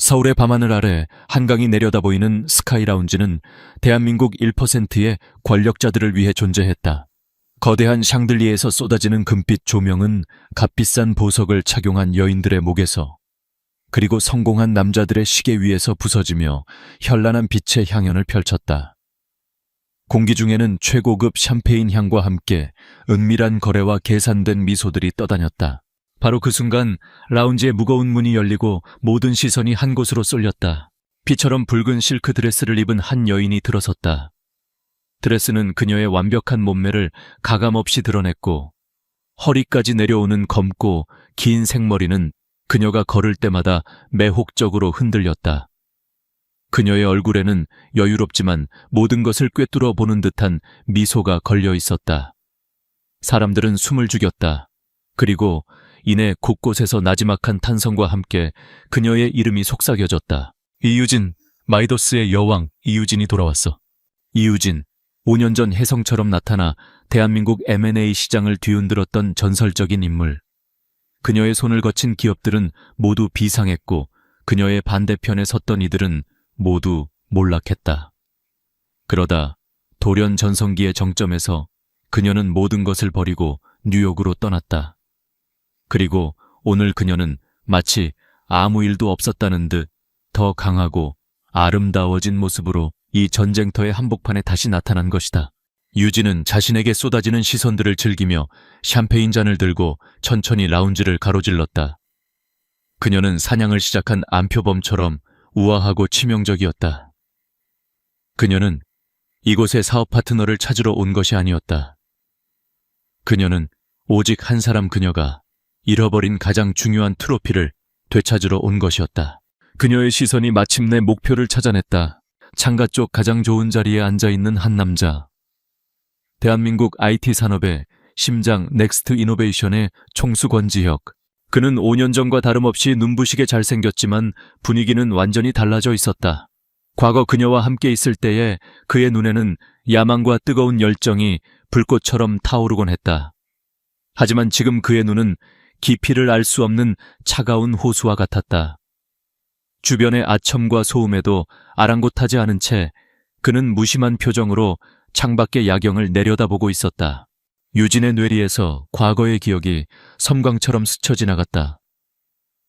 서울의 밤하늘 아래 한강이 내려다 보이는 스카이 라운지는 대한민국 1%의 권력자들을 위해 존재했다. 거대한 샹들리에서 쏟아지는 금빛 조명은 값비싼 보석을 착용한 여인들의 목에서, 그리고 성공한 남자들의 시계 위에서 부서지며 현란한 빛의 향연을 펼쳤다. 공기 중에는 최고급 샴페인 향과 함께 은밀한 거래와 계산된 미소들이 떠다녔다. 바로 그 순간 라운지의 무거운 문이 열리고 모든 시선이 한 곳으로 쏠렸다. 피처럼 붉은 실크 드레스를 입은 한 여인이 들어섰다. 드레스는 그녀의 완벽한 몸매를 가감없이 드러냈고, 허리까지 내려오는 검고 긴 생머리는 그녀가 걸을 때마다 매혹적으로 흔들렸다. 그녀의 얼굴에는 여유롭지만 모든 것을 꿰뚫어 보는 듯한 미소가 걸려 있었다. 사람들은 숨을 죽였다. 그리고 이내 곳곳에서 나지막한 탄성과 함께 그녀의 이름이 속삭여졌다. 이유진, 마이더스의 여왕 이유진이 돌아왔어. 이유진, 5년 전 혜성처럼 나타나 대한민국 M&A 시장을 뒤흔들었던 전설적인 인물. 그녀의 손을 거친 기업들은 모두 비상했고, 그녀의 반대편에 섰던 이들은 모두 몰락했다. 그러다 돌연 전성기의 정점에서 그녀는 모든 것을 버리고 뉴욕으로 떠났다. 그리고 오늘 그녀는 마치 아무 일도 없었다는 듯 더 강하고 아름다워진 모습으로 이 전쟁터의 한복판에 다시 나타난 것이다. 유진은 자신에게 쏟아지는 시선들을 즐기며 샴페인 잔을 들고 천천히 라운지를 가로질렀다. 그녀는 사냥을 시작한 암표범처럼 우아하고 치명적이었다. 그녀는 이곳의 사업 파트너를 찾으러 온 것이 아니었다. 그녀는 오직 한 사람, 그녀가 잃어버린 가장 중요한 트로피를 되찾으러 온 것이었다. 그녀의 시선이 마침내 목표를 찾아냈다. 창가 쪽 가장 좋은 자리에 앉아있는 한 남자. 대한민국 IT 산업의 심장 넥스트 이노베이션의 총수 권지혁. 그는 5년 전과 다름없이 눈부시게 잘생겼지만 분위기는 완전히 달라져 있었다. 과거 그녀와 함께 있을 때에 그의 눈에는 야망과 뜨거운 열정이 불꽃처럼 타오르곤 했다. 하지만 지금 그의 눈은 깊이를 알 수 없는 차가운 호수와 같았다. 주변의 아첨과 소음에도 아랑곳하지 않은 채 그는 무심한 표정으로 창밖의 야경을 내려다보고 있었다. 유진의 뇌리에서 과거의 기억이 섬광처럼 스쳐 지나갔다.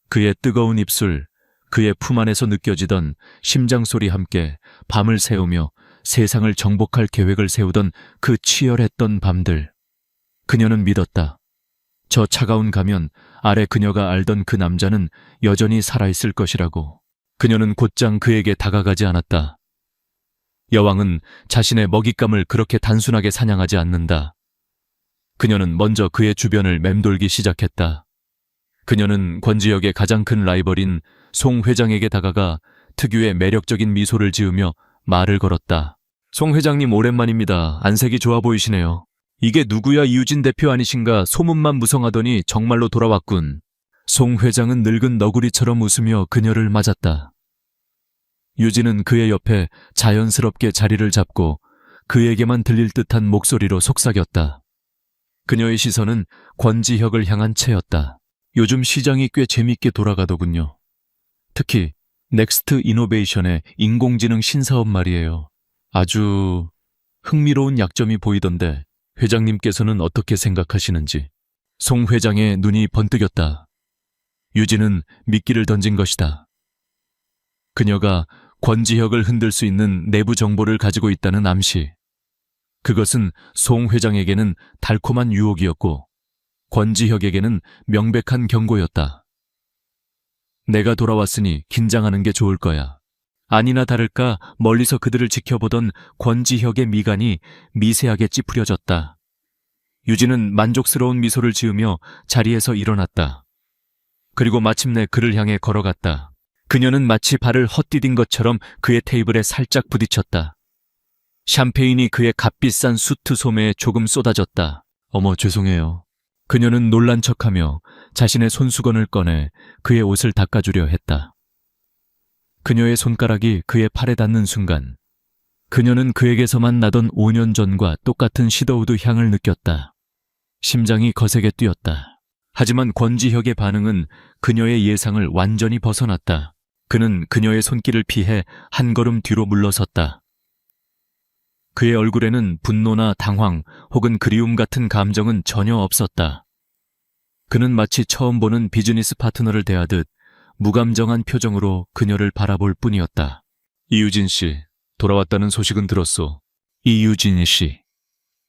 그의 뜨거운 입술, 그의 품 안에서 느껴지던 심장소리 함께 밤을 새우며 세상을 정복할 계획을 세우던 그 치열했던 밤들. 그녀는 믿었다. 저 차가운 가면 아래 그녀가 알던 그 남자는 여전히 살아있을 것이라고. 그녀는 곧장 그에게 다가가지 않았다. 여왕은 자신의 먹잇감을 그렇게 단순하게 사냥하지 않는다. 그녀는 먼저 그의 주변을 맴돌기 시작했다. 그녀는 권지혁의 가장 큰 라이벌인 송 회장에게 다가가 특유의 매력적인 미소를 지으며 말을 걸었다. 송 회장님, 오랜만입니다. 안색이 좋아 보이시네요. 이게 누구야, 이유진 대표 아니신가 소문만 무성하더니 정말로 돌아왔군. 송 회장은 늙은 너구리처럼 웃으며 그녀를 맞았다. 유진은 그의 옆에 자연스럽게 자리를 잡고 그에게만 들릴 듯한 목소리로 속삭였다. 그녀의 시선은 권지혁을 향한 채였다. 요즘 시장이 꽤 재밌게 돌아가더군요. 특히 넥스트 이노베이션의 인공지능 신사업 말이에요. 아주 흥미로운 약점이 보이던데 회장님께서는 어떻게 생각하시는지. 송 회장의 눈이 번뜩였다. 유진은 미끼를 던진 것이다. 그녀가 권지혁을 흔들 수 있는 내부 정보를 가지고 있다는 암시. 그것은 송 회장에게는 달콤한 유혹이었고 권지혁에게는 명백한 경고였다. 내가 돌아왔으니 긴장하는 게 좋을 거야. 아니나 다를까 멀리서 그들을 지켜보던 권지혁의 미간이 미세하게 찌푸려졌다. 유진은 만족스러운 미소를 지으며 자리에서 일어났다. 그리고 마침내 그를 향해 걸어갔다. 그녀는 마치 발을 헛디딘 것처럼 그의 테이블에 살짝 부딪혔다. 샴페인이 그의 값비싼 수트 소매에 조금 쏟아졌다. 어머, 죄송해요. 그녀는 놀란 척하며 자신의 손수건을 꺼내 그의 옷을 닦아주려 했다. 그녀의 손가락이 그의 팔에 닿는 순간 그녀는 그에게서만 나던 5년 전과 똑같은 시더우드 향을 느꼈다. 심장이 거세게 뛰었다. 하지만 권지혁의 반응은 그녀의 예상을 완전히 벗어났다. 그는 그녀의 손길을 피해 한 걸음 뒤로 물러섰다. 그의 얼굴에는 분노나 당황 혹은 그리움 같은 감정은 전혀 없었다. 그는 마치 처음 보는 비즈니스 파트너를 대하듯 무감정한 표정으로 그녀를 바라볼 뿐이었다. 이유진 씨, 돌아왔다는 소식은 들었소. 이유진 씨.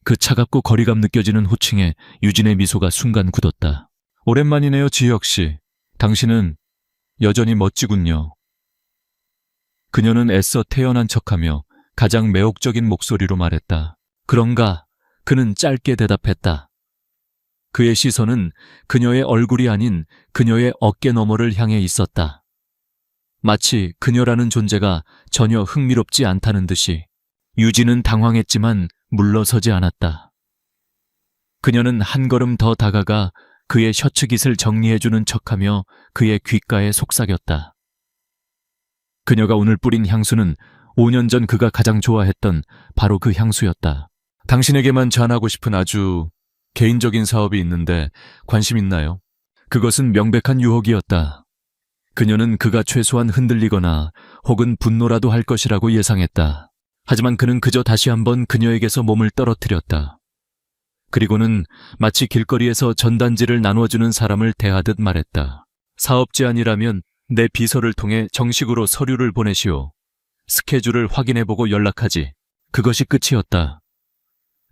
그 차갑고 거리감 느껴지는 호칭에 유진의 미소가 순간 굳었다. 오랜만이네요, 지혁 씨. 당신은 여전히 멋지군요. 그녀는 애써 태연한 척하며 가장 매혹적인 목소리로 말했다. 그런가? 그는 짧게 대답했다. 그의 시선은 그녀의 얼굴이 아닌 그녀의 어깨 너머를 향해 있었다. 마치 그녀라는 존재가 전혀 흥미롭지 않다는 듯이. 유진은 당황했지만 물러서지 않았다. 그녀는 한 걸음 더 다가가 그의 셔츠깃을 정리해주는 척하며 그의 귓가에 속삭였다. 그녀가 오늘 뿌린 향수는 5년 전 그가 가장 좋아했던 바로 그 향수였다. 당신에게만 전하고 싶은 아주 개인적인 사업이 있는데 관심 있나요? 그것은 명백한 유혹이었다. 그녀는 그가 최소한 흔들리거나 혹은 분노라도 할 것이라고 예상했다. 하지만 그는 그저 다시 한번 그녀에게서 몸을 떨어뜨렸다. 그리고는 마치 길거리에서 전단지를 나눠주는 사람을 대하듯 말했다. 사업 제안이라면 내 비서를 통해 정식으로 서류를 보내시오. 스케줄을 확인해보고 연락하지. 그것이 끝이었다.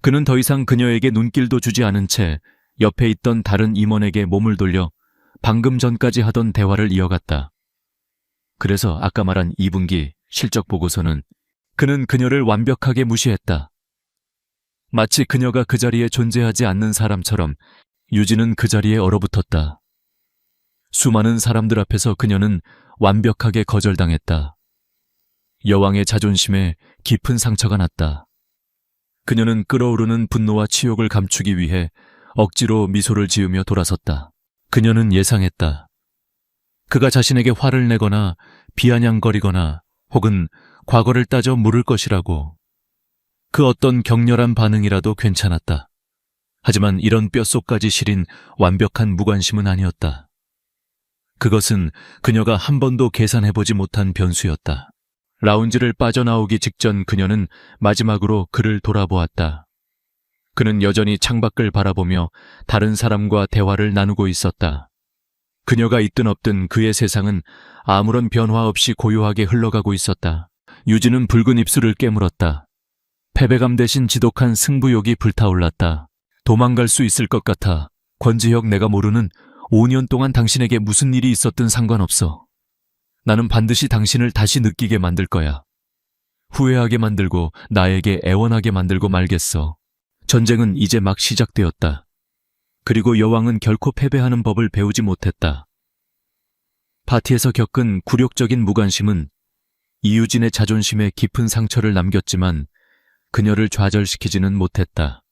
그는 더 이상 그녀에게 눈길도 주지 않은 채 옆에 있던 다른 임원에게 몸을 돌려 방금 전까지 하던 대화를 이어갔다. 그래서 아까 말한 2분기 실적 보고서는 그는 그녀를 완벽하게 무시했다. 마치 그녀가 그 자리에 존재하지 않는 사람처럼 유진은 그 자리에 얼어붙었다. 수많은 사람들 앞에서 그녀는 완벽하게 거절당했다. 여왕의 자존심에 깊은 상처가 났다. 그녀는 끓어오르는 분노와 치욕을 감추기 위해 억지로 미소를 지으며 돌아섰다. 그녀는 예상했다. 그가 자신에게 화를 내거나 비아냥거리거나 혹은 과거를 따져 물을 것이라고. 그 어떤 격렬한 반응이라도 괜찮았다. 하지만 이런 뼛속까지 시린 완벽한 무관심은 아니었다. 그것은 그녀가 한 번도 계산해보지 못한 변수였다. 라운지를 빠져나오기 직전 그녀는 마지막으로 그를 돌아보았다. 그는 여전히 창밖을 바라보며 다른 사람과 대화를 나누고 있었다. 그녀가 있든 없든 그의 세상은 아무런 변화 없이 고요하게 흘러가고 있었다. 유진은 붉은 입술을 깨물었다. 패배감 대신 지독한 승부욕이 불타올랐다. 도망갈 수 있을 것 같아. 권지혁, 내가 모르는 5년 동안 당신에게 무슨 일이 있었든 상관없어. 나는 반드시 당신을 다시 느끼게 만들 거야. 후회하게 만들고 나에게 애원하게 만들고 말겠어. 전쟁은 이제 막 시작되었다. 그리고 여왕은 결코 패배하는 법을 배우지 못했다. 파티에서 겪은 굴욕적인 무관심은 이유진의 자존심에 깊은 상처를 남겼지만 그녀를 좌절시키지는 못했다.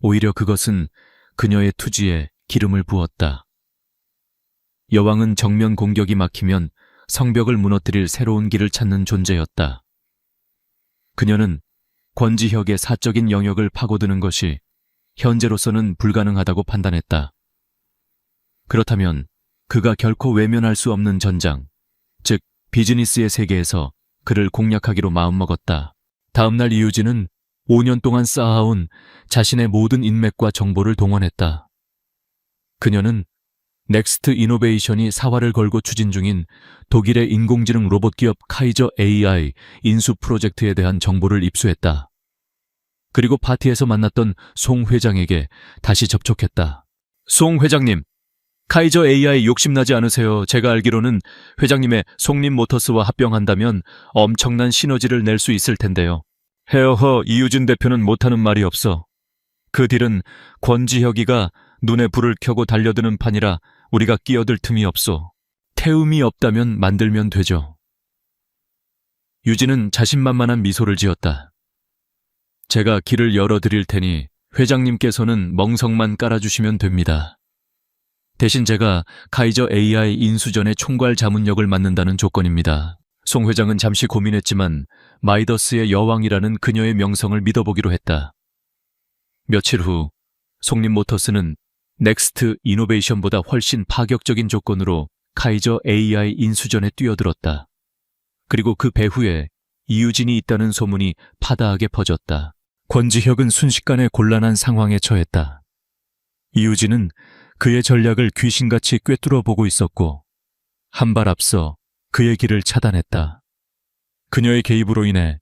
오히려 그것은 그녀의 투지에 기름을 부었다. 여왕은 정면 공격이 막히면 성벽을 무너뜨릴 새로운 길을 찾는 존재였다. 그녀는 권지혁의 사적인 영역을 파고드는 것이 현재로서는 불가능하다고 판단했다. 그렇다면 그가 결코 외면할 수 없는 전장, 즉 비즈니스의 세계에서 그를 공략하기로 마음먹었다. 다음 날 이유진은 5년 동안 쌓아온 자신의 모든 인맥과 정보를 동원했다. 그녀는 넥스트 이노베이션이 사활을 걸고 추진 중인 독일의 인공지능 로봇 기업 카이저 AI 인수 프로젝트에 대한 정보를 입수했다. 그리고 파티에서 만났던 송 회장에게 다시 접촉했다. 송 회장님, 카이저 AI 욕심나지 않으세요? 제가 알기로는 회장님의 송림 모터스와 합병한다면 엄청난 시너지를 낼 수 있을 텐데요. 헤어허, 이유진 대표는 못하는 말이 없어. 그 딜은 권지혁이가 눈에 불을 켜고 달려드는 판이라 우리가 끼어들 틈이 없소. 태움이 없다면 만들면 되죠. 유진은 자신만만한 미소를 지었다. 제가 길을 열어드릴 테니 회장님께서는 멍석만 깔아주시면 됩니다. 대신 제가 카이저 AI 인수전의 총괄 자문역을 맡는다는 조건입니다. 송 회장은 잠시 고민했지만 마이더스의 여왕이라는 그녀의 명성을 믿어보기로 했다. 며칠 후 송림 모터스는 넥스트 이노베이션보다 훨씬 파격적인 조건으로 카이저 AI 인수전에 뛰어들었다. 그리고 그 배후에 이유진이 있다는 소문이 파다하게 퍼졌다. 권지혁은 순식간에 곤란한 상황에 처했다. 이유진은 그의 전략을 귀신같이 꿰뚫어 보고 있었고 한 발 앞서 그의 길을 차단했다. 그녀의 개입으로 인해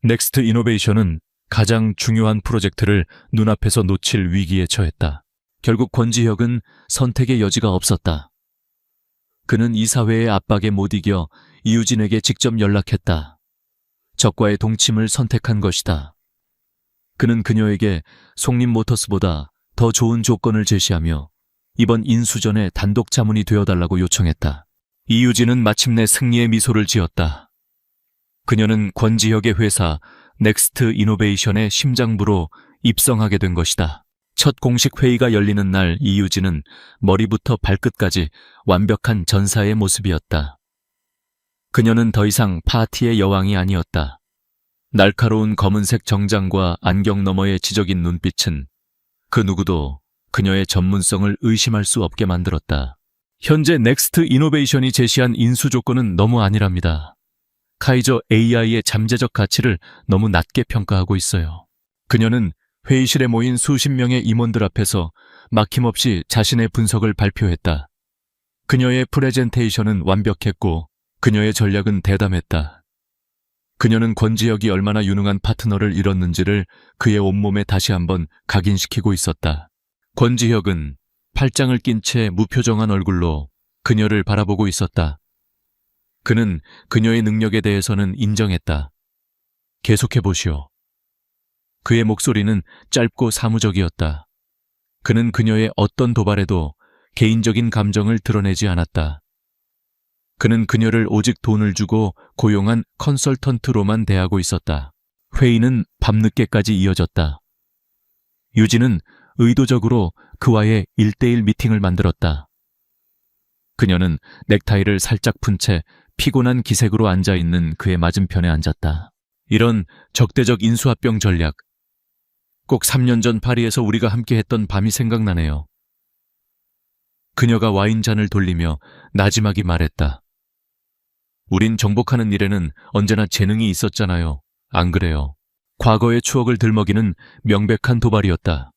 넥스트 이노베이션은 가장 중요한 프로젝트를 눈앞에서 놓칠 위기에 처했다. 결국 권지혁은 선택의 여지가 없었다. 그는 이사회의 압박에 못 이겨 이유진에게 직접 연락했다. 적과의 동침을 선택한 것이다. 그는 그녀에게 속림모터스보다 더 좋은 조건을 제시하며 이번 인수전에 단독 자문이 되어달라고 요청했다. 이유진은 마침내 승리의 미소를 지었다. 그녀는 권지혁의 회사 넥스트 이노베이션의 심장부로 입성하게 된 것이다. 첫 공식 회의가 열리는 날 이유진은 머리부터 발끝까지 완벽한 전사의 모습이었다. 그녀는 더 이상 파티의 여왕이 아니었다. 날카로운 검은색 정장과 안경 너머의 지적인 눈빛은 그 누구도 그녀의 전문성을 의심할 수 없게 만들었다. 현재 넥스트 이노베이션이 제시한 인수 조건은 너무 안일합니다. 카이저 AI의 잠재적 가치를 너무 낮게 평가하고 있어요. 그녀는 회의실에 모인 수십 명의 임원들 앞에서 막힘없이 자신의 분석을 발표했다. 그녀의 프레젠테이션은 완벽했고 그녀의 전략은 대담했다. 그녀는 권지혁이 얼마나 유능한 파트너를 잃었는지를 그의 온몸에 다시 한번 각인시키고 있었다. 권지혁은 팔짱을 낀 채 무표정한 얼굴로 그녀를 바라보고 있었다. 그는 그녀의 능력에 대해서는 인정했다. 계속해보시오. 그의 목소리는 짧고 사무적이었다. 그는 그녀의 어떤 도발에도 개인적인 감정을 드러내지 않았다. 그는 그녀를 오직 돈을 주고 고용한 컨설턴트로만 대하고 있었다. 회의는 밤늦게까지 이어졌다. 유진은 의도적으로 그와의 1대1 미팅을 만들었다. 그녀는 넥타이를 살짝 푼 채 피곤한 기색으로 앉아있는 그의 맞은편에 앉았다. 이런 적대적 인수합병 전략. 꼭 3년 전 파리에서 우리가 함께 했던 밤이 생각나네요. 그녀가 와인잔을 돌리며 나지막이 말했다. 우린 정복하는 일에는 언제나 재능이 있었잖아요. 안 그래요? 과거의 추억을 들먹이는 명백한 도발이었다.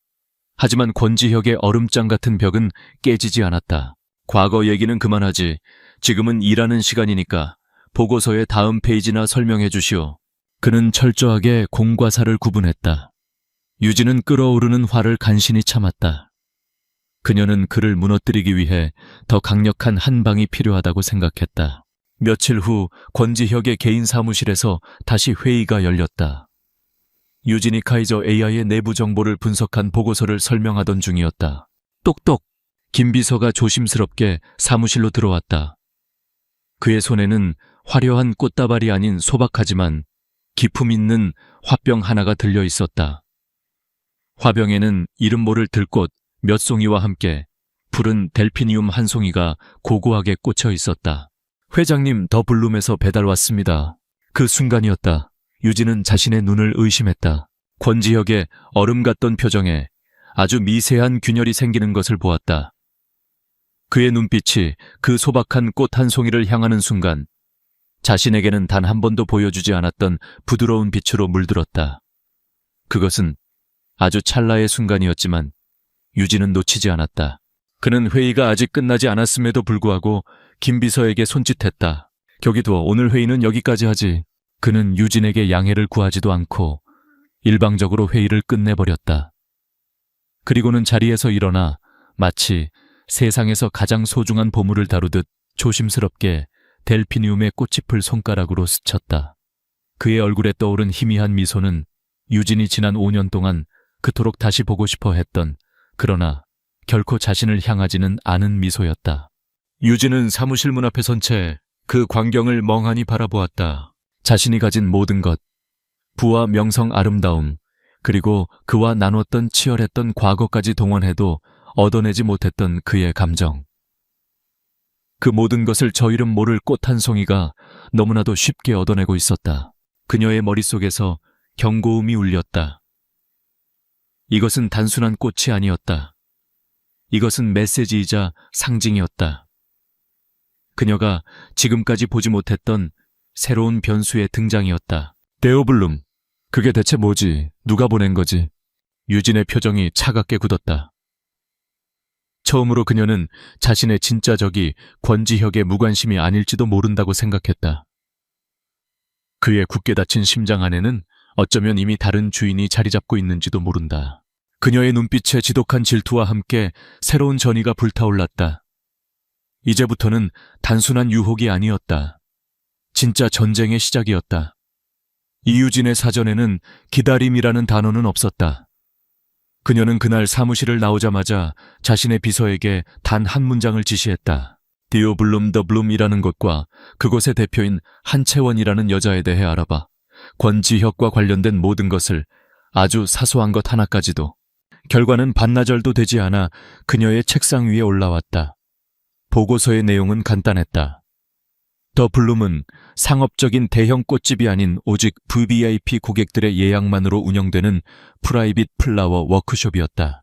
하지만 권지혁의 얼음장 같은 벽은 깨지지 않았다. 과거 얘기는 그만하지. 지금은 일하는 시간이니까 보고서의 다음 페이지나 설명해 주시오. 그는 철저하게 공과 사를 구분했다. 유진은 끓어오르는 화를 간신히 참았다. 그녀는 그를 무너뜨리기 위해 더 강력한 한 방이 필요하다고 생각했다. 며칠 후 권지혁의 개인 사무실에서 다시 회의가 열렸다. 유진이 카이저 AI의 내부 정보를 분석한 보고서를 설명하던 중이었다. 똑똑! 김 비서가 조심스럽게 사무실로 들어왔다. 그의 손에는 화려한 꽃다발이 아닌 소박하지만 기품 있는 화병 하나가 들려 있었다. 화병에는 이름 모를 들꽃 몇 송이와 함께 푸른 델피니움 한 송이가 고고하게 꽂혀 있었다. 회장님, 더 블룸에서 배달 왔습니다. 그 순간이었다. 유진은 자신의 눈을 의심했다. 권지혁의 얼음 같던 표정에 아주 미세한 균열이 생기는 것을 보았다. 그의 눈빛이 그 소박한 꽃 한 송이를 향하는 순간 자신에게는 단 한 번도 보여주지 않았던 부드러운 빛으로 물들었다. 그것은 아주 찰나의 순간이었지만 유진은 놓치지 않았다. 그는 회의가 아직 끝나지 않았음에도 불구하고 김 비서에게 손짓했다. 경기도 오늘 회의는 여기까지 하지. 그는 유진에게 양해를 구하지도 않고 일방적으로 회의를 끝내버렸다. 그리고는 자리에서 일어나 마치 세상에서 가장 소중한 보물을 다루듯 조심스럽게 델피니움의 꽃잎을 손가락으로 스쳤다. 그의 얼굴에 떠오른 희미한 미소는 유진이 지난 5년 동안 그토록 다시 보고 싶어 했던, 그러나 결코 자신을 향하지는 않은 미소였다. 유진은 사무실 문 앞에 선 채 그 광경을 멍하니 바라보았다. 자신이 가진 모든 것, 부와 명성, 아름다움, 그리고 그와 나눴던 치열했던 과거까지 동원해도 얻어내지 못했던 그의 감정. 그 모든 것을 저 이름 모를 꽃 한 송이가 너무나도 쉽게 얻어내고 있었다. 그녀의 머릿속에서 경고음이 울렸다. 이것은 단순한 꽃이 아니었다. 이것은 메시지이자 상징이었다. 그녀가 지금까지 보지 못했던 새로운 변수의 등장이었다. 데오블룸, 그게 대체 뭐지? 누가 보낸 거지? 유진의 표정이 차갑게 굳었다. 처음으로 그녀는 자신의 진짜 적이 권지혁의 무관심이 아닐지도 모른다고 생각했다. 그의 굳게 닫힌 심장 안에는 어쩌면 이미 다른 주인이 자리 잡고 있는지도 모른다. 그녀의 눈빛에 지독한 질투와 함께 새로운 전의가 불타올랐다. 이제부터는 단순한 유혹이 아니었다. 진짜 전쟁의 시작이었다. 이유진의 사전에는 기다림이라는 단어는 없었다. 그녀는 그날 사무실을 나오자마자 자신의 비서에게 단 한 문장을 지시했다. 디오블룸 더 블룸이라는 것과 그곳의 대표인 한채원이라는 여자에 대해 알아봐. 권지혁과 관련된 모든 것을, 아주 사소한 것 하나까지도. 결과는 반나절도 되지 않아 그녀의 책상 위에 올라왔다. 보고서의 내용은 간단했다. 더 블룸은 상업적인 대형 꽃집이 아닌 오직 VVIP 고객들의 예약만으로 운영되는 프라이빗 플라워 워크숍이었다.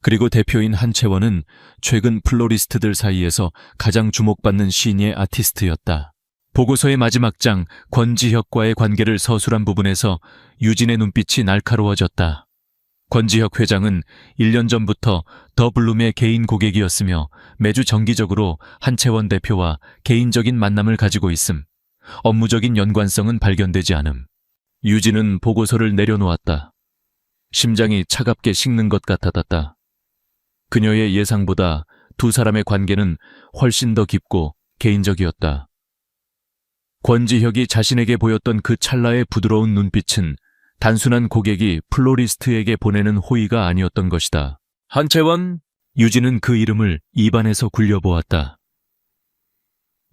그리고 대표인 한채원은 최근 플로리스트들 사이에서 가장 주목받는 시니의 아티스트였다. 보고서의 마지막 장, 권지혁과의 관계를 서술한 부분에서 유진의 눈빛이 날카로워졌다. 권지혁 회장은 1년 전부터 더 블룸의 개인 고객이었으며 매주 정기적으로 한채원 대표와 개인적인 만남을 가지고 있음. 업무적인 연관성은 발견되지 않음. 유진은 보고서를 내려놓았다. 심장이 차갑게 식는 것 같았다. 그녀의 예상보다 두 사람의 관계는 훨씬 더 깊고 개인적이었다. 권지혁이 자신에게 보였던 그 찰나의 부드러운 눈빛은 단순한 고객이 플로리스트에게 보내는 호의가 아니었던 것이다. 한채원? 유진은 그 이름을 입안에서 굴려보았다.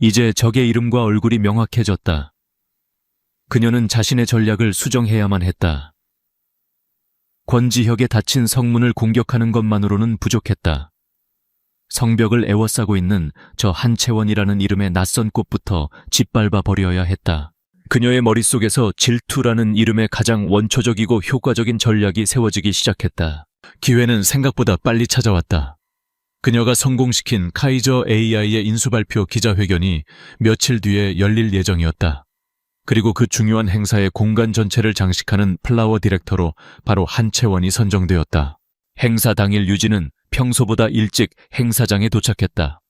이제 적의 이름과 얼굴이 명확해졌다. 그녀는 자신의 전략을 수정해야만 했다. 권지혁의 닫힌 성문을 공격하는 것만으로는 부족했다. 성벽을 에워싸고 있는 저 한채원이라는 이름의 낯선 꽃부터 짓밟아 버려야 했다. 그녀의 머릿속에서 질투라는 이름의 가장 원초적이고 효과적인 전략이 세워지기 시작했다. 기회는 생각보다 빨리 찾아왔다. 그녀가 성공시킨 카이저 AI의 인수발표 기자회견이 며칠 뒤에 열릴 예정이었다. 그리고 그 중요한 행사의 공간 전체를 장식하는 플라워 디렉터로 바로 한채원이 선정되었다. 행사 당일 유진은 평소보다 일찍 행사장에 도착했다.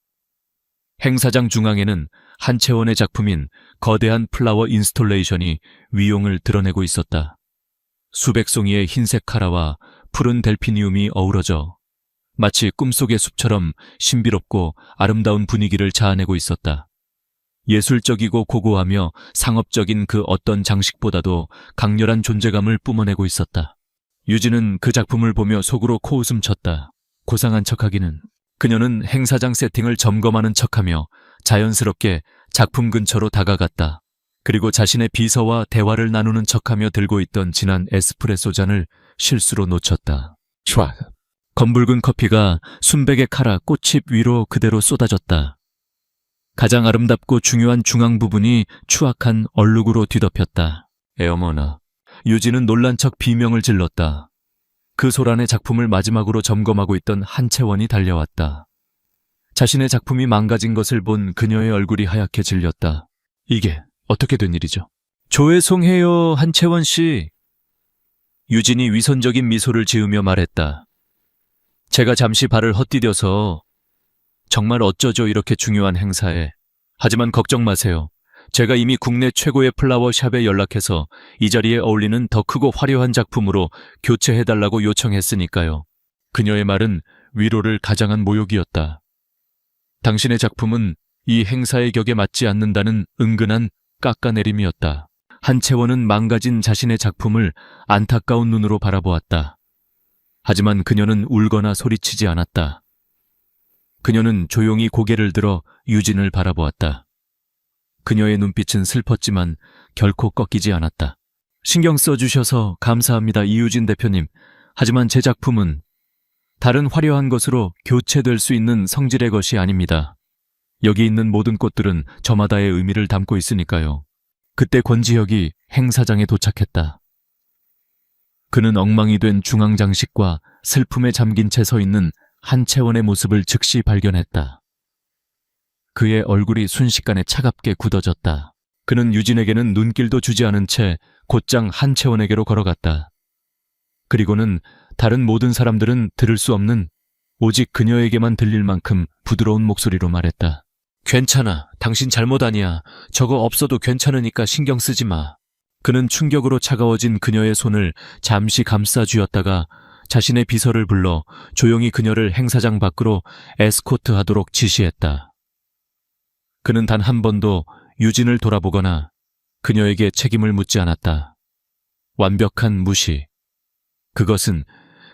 행사장 중앙에는 한채원의 작품인 거대한 플라워 인스톨레이션이 위용을 드러내고 있었다. 수백 송이의 흰색 카라와 푸른 델피니움이 어우러져 마치 꿈속의 숲처럼 신비롭고 아름다운 분위기를 자아내고 있었다. 예술적이고 고고하며 상업적인 그 어떤 장식보다도 강렬한 존재감을 뿜어내고 있었다. 유진은 그 작품을 보며 속으로 코웃음 쳤다. 고상한 척하기는. 그녀는 행사장 세팅을 점검하는 척하며 자연스럽게 작품 근처로 다가갔다. 그리고 자신의 비서와 대화를 나누는 척하며 들고 있던 진한 에스프레소 잔을 실수로 놓쳤다. 촤! 검붉은 커피가 순백의 카라 꽃잎 위로 그대로 쏟아졌다. 가장 아름답고 중요한 중앙 부분이 추악한 얼룩으로 뒤덮였다. 에어머나. 유진은 놀란 척 비명을 질렀다. 그 소란의 작품을 마지막으로 점검하고 있던 한채원이 달려왔다. 자신의 작품이 망가진 것을 본 그녀의 얼굴이 하얗게 질렸다. 이게 어떻게 된 일이죠? 조회송해요, 한채원 씨. 유진이 위선적인 미소를 지으며 말했다. 제가 잠시 발을 헛디뎌서 정말 어쩌죠 이렇게 중요한 행사에. 하지만 걱정 마세요. 제가 이미 국내 최고의 플라워 샵에 연락해서 이 자리에 어울리는 더 크고 화려한 작품으로 교체해달라고 요청했으니까요. 그녀의 말은 위로를 가장한 모욕이었다. 당신의 작품은 이 행사의 격에 맞지 않는다는 은근한 깎아내림이었다. 한채원은 망가진 자신의 작품을 안타까운 눈으로 바라보았다. 하지만 그녀는 울거나 소리치지 않았다. 그녀는 조용히 고개를 들어 유진을 바라보았다. 그녀의 눈빛은 슬펐지만 결코 꺾이지 않았다. 신경 써주셔서 감사합니다, 이유진 대표님. 하지만 제 작품은 다른 화려한 것으로 교체될 수 있는 성질의 것이 아닙니다. 여기 있는 모든 꽃들은 저마다의 의미를 담고 있으니까요. 그때 권지혁이 행사장에 도착했다. 그는 엉망이 된 중앙 장식과 슬픔에 잠긴 채 서 있는 한채원의 모습을 즉시 발견했다. 그의 얼굴이 순식간에 차갑게 굳어졌다. 그는 유진에게는 눈길도 주지 않은 채 곧장 한채원에게로 걸어갔다. 그리고는 다른 모든 사람들은 들을 수 없는 오직 그녀에게만 들릴 만큼 부드러운 목소리로 말했다. 괜찮아. 당신 잘못 아니야. 저거 없어도 괜찮으니까 신경 쓰지 마. 그는 충격으로 차가워진 그녀의 손을 잠시 감싸 쥐었다가 자신의 비서를 불러 조용히 그녀를 행사장 밖으로 에스코트하도록 지시했다. 그는 단 한 번도 유진을 돌아보거나 그녀에게 책임을 묻지 않았다. 완벽한 무시. 그것은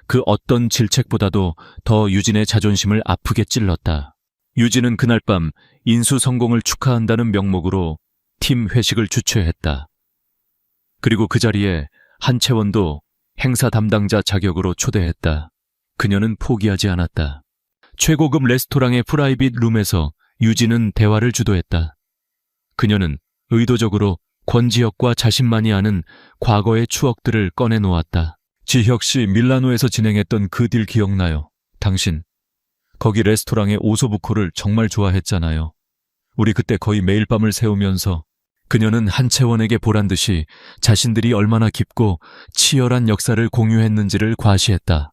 그 어떤 질책보다도 더 유진의 자존심을 아프게 찔렀다. 유진은 그날 밤 인수 성공을 축하한다는 명목으로 팀 회식을 주최했다. 그리고 그 자리에 한채원도 행사 담당자 자격으로 초대했다. 그녀는 포기하지 않았다. 최고급 레스토랑의 프라이빗 룸에서 유진은 대화를 주도했다. 그녀는 의도적으로 권지혁과 자신만이 아는 과거의 추억들을 꺼내놓았다. 지혁 씨 밀라노에서 진행했던 그 딜 기억나요? 당신 거기 레스토랑의 오소부코를 정말 좋아했잖아요. 우리 그때 거의 매일 밤을 새우면서. 그녀는 한채원에게 보란듯이 자신들이 얼마나 깊고 치열한 역사를 공유했는지를 과시했다.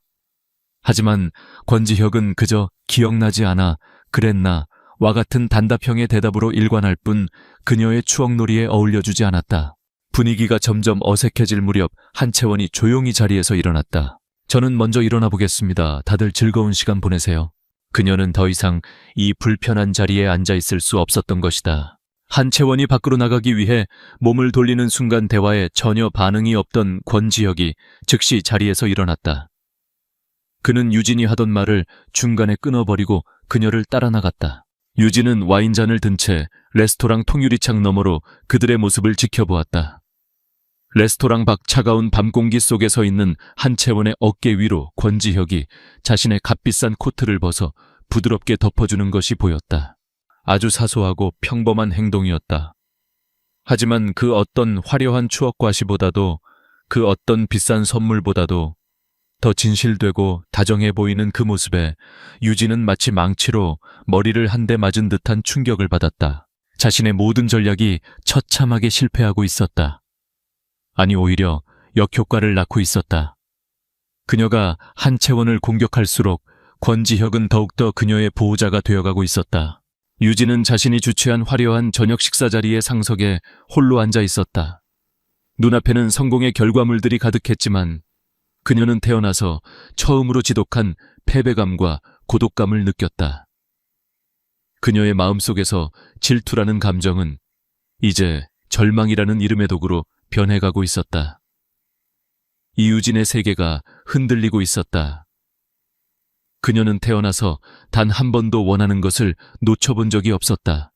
하지만 권지혁은 그저 기억나지 않아, 그랬나 와 같은 단답형의 대답으로 일관할 뿐 그녀의 추억놀이에 어울려주지 않았다. 분위기가 점점 어색해질 무렵 한채원이 조용히 자리에서 일어났다. 저는 먼저 일어나 보겠습니다. 다들 즐거운 시간 보내세요. 그녀는 더 이상 이 불편한 자리에 앉아 있을 수 없었던 것이다. 한채원이 밖으로 나가기 위해 몸을 돌리는 순간 대화에 전혀 반응이 없던 권지혁이 즉시 자리에서 일어났다. 그는 유진이 하던 말을 중간에 끊어버리고 그녀를 따라 나갔다. 유진은 와인잔을 든 채 레스토랑 통유리창 너머로 그들의 모습을 지켜보았다. 레스토랑 밖 차가운 밤 공기 속에 서 있는 한채원의 어깨 위로 권지혁이 자신의 값비싼 코트를 벗어 부드럽게 덮어주는 것이 보였다. 아주 사소하고 평범한 행동이었다. 하지만 그 어떤 화려한 추억 과시보다도 그 어떤 비싼 선물보다도 더 진실되고 다정해 보이는 그 모습에 유진은 마치 망치로 머리를 한 대 맞은 듯한 충격을 받았다. 자신의 모든 전략이 처참하게 실패하고 있었다. 아니 오히려 역효과를 낳고 있었다. 그녀가 한채원을 공격할수록 권지혁은 더욱더 그녀의 보호자가 되어가고 있었다. 유진은 자신이 주최한 화려한 저녁 식사 자리의 상석에 홀로 앉아 있었다. 눈앞에는 성공의 결과물들이 가득했지만 그녀는 태어나서 처음으로 지독한 패배감과 고독감을 느꼈다. 그녀의 마음속에서 질투라는 감정은 이제 절망이라는 이름의 도구로 변해가고 있었다. 이유진의 세계가 흔들리고 있었다. 그녀는 태어나서 단 한 번도 원하는 것을 놓쳐본 적이 없었다.